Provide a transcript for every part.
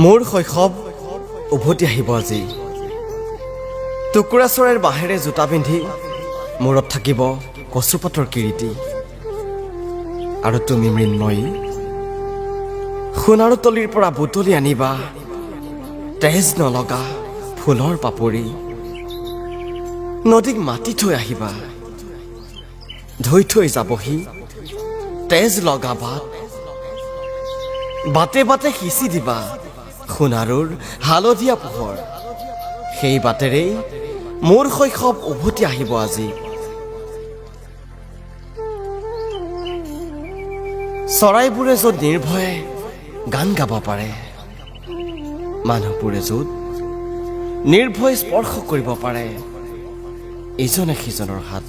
মোৰ শৈশৱ উভতি আহিব আজি। টুকুৰা চৰাইৰ বাঁহেৰে জোতা পিন্ধি মূৰত থাকিব কচুপাতৰ কিৰীটি। আৰু তুমি মৃন্ময়ী সোণাৰু তলিৰ পৰা বুটলি আনিবা তেজ নলগা ফুলৰ পাপৰি। নদীক মাতি থৈ আহিবা, ধুই থৈ যাবহি তেজ লগা বাট। বাটে বাটে সিঁচি দিবা সোণাৰুৰ হালধীয়া পোহৰ। সেই বাটেৰেই মোৰ শৈশৱ উভতি আহিব আজি। চৰাইবোৰে য'ত নিৰ্ভয়ে গান গাব পাৰে, মানুহবোৰে য'ত নিৰ্ভয় স্পৰ্শ কৰিব পাৰে ইজনে সিজনৰ হাত,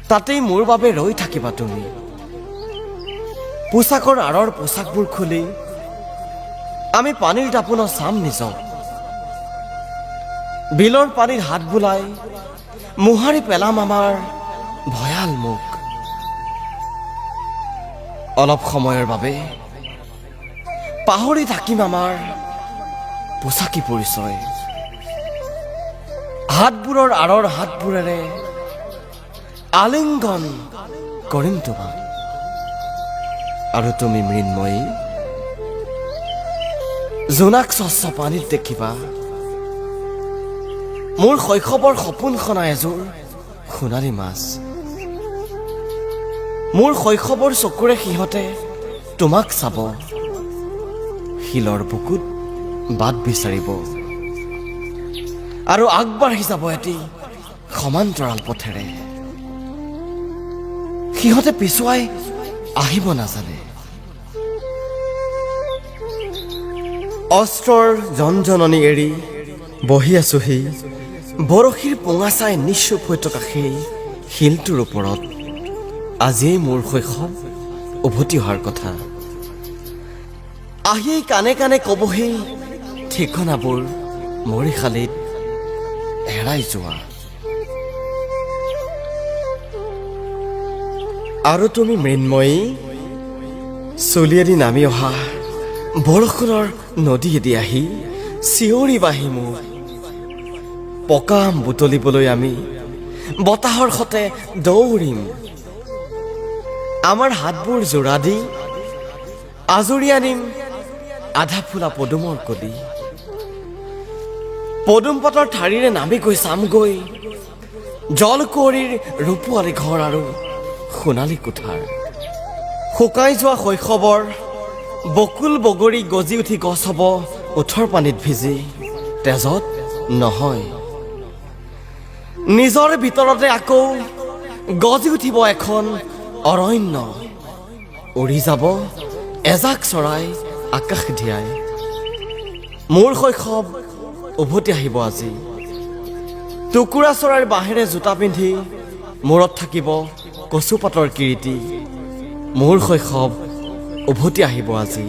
তাতেই মোৰ বাবে ৰৈ থাকিবা তুমি। পোচাকৰ আঁৰৰ পোচাকবোৰ খুলি আমি পানীৰ দাপোনত চাম নিজক। বিলৰ পানীত হাত বোলাই মোহাৰি পেলাম আমাৰ ভয়াল মুখ। অলপ সময়ৰ বাবে পাহৰি থাকিম আমাৰ পোচাকী পৰিচয়। হাতবোৰৰ আঁৰৰ হাতবোৰেৰে আলিংগন কৰিম তোমাক। আৰু তুমি মৃন্ময়ী জোনাক স্বচ্ছ পানীত দেখিবা মোৰ শৈশৱৰ সপোন খনা এযোৰ সোণালী মাছ। মোৰ শৈশৱৰ চকুৰে সিহঁতে তোমাক চাব, শিলৰ বুকুত বাট বিচাৰিব আৰু আগবাঢ়ি যাব এটি সমান্তৰাল পথেৰে। সিহঁতে পিছুৱাই আহিব নাজানে। অস্ত্ৰৰ জনজননী এৰি বহি আছোহি বৰশীৰ পোঙা চাই নিশ্চুপ হৈ থকা সেই শিলটোৰ ওপৰত। আজিয়েই মোৰ শৈশৱ উভতি অহাৰ কথা। আহিয়েই কাণে কাণে কবহি ঠিকনাবোৰ মৰিশালিত হেৰাই যোৱা। আৰু তুমি মৃন্ময়ী চলিয়েদি নামি অহা বৰষুণৰ নদীয়েদি আহি চিঞৰি বাঢ়ি মোক পকা আম বুটলিবলৈ আমি বতাহৰ সতে দৌৰিম। আমাৰ হাতবোৰ জোৰা দি আজৰি আনিম আধা ফুলা পদুমৰ কলি। পদুম পাতৰ ঠাৰিৰে নামি গৈ চামগৈ জলকুঁৱৰীৰ ৰূপোৱালী ঘৰ আৰু সোণালী কোঠাৰ। শুকাই যোৱা শৈশৱৰ বকুল বগৰী গজি উঠি গছ হ'ব ওঠৰ পানীত ভিজি, তেজত নহয়। নিজৰ ভিতৰতে আকৌ গজি উঠিব এখন অৰণ্য। উৰি যাব এজাক চৰাই আকাশ ধিয়াই। মোৰ শৈশৱ উভতি আহিব আজি। টুকুৰা চৰাইৰ বাঁহেৰে জোতা পিন্ধি মূৰত থাকিব কচুপাতৰ কিৰীটি। মোৰ শৈশৱ উভতি আহিব আজি।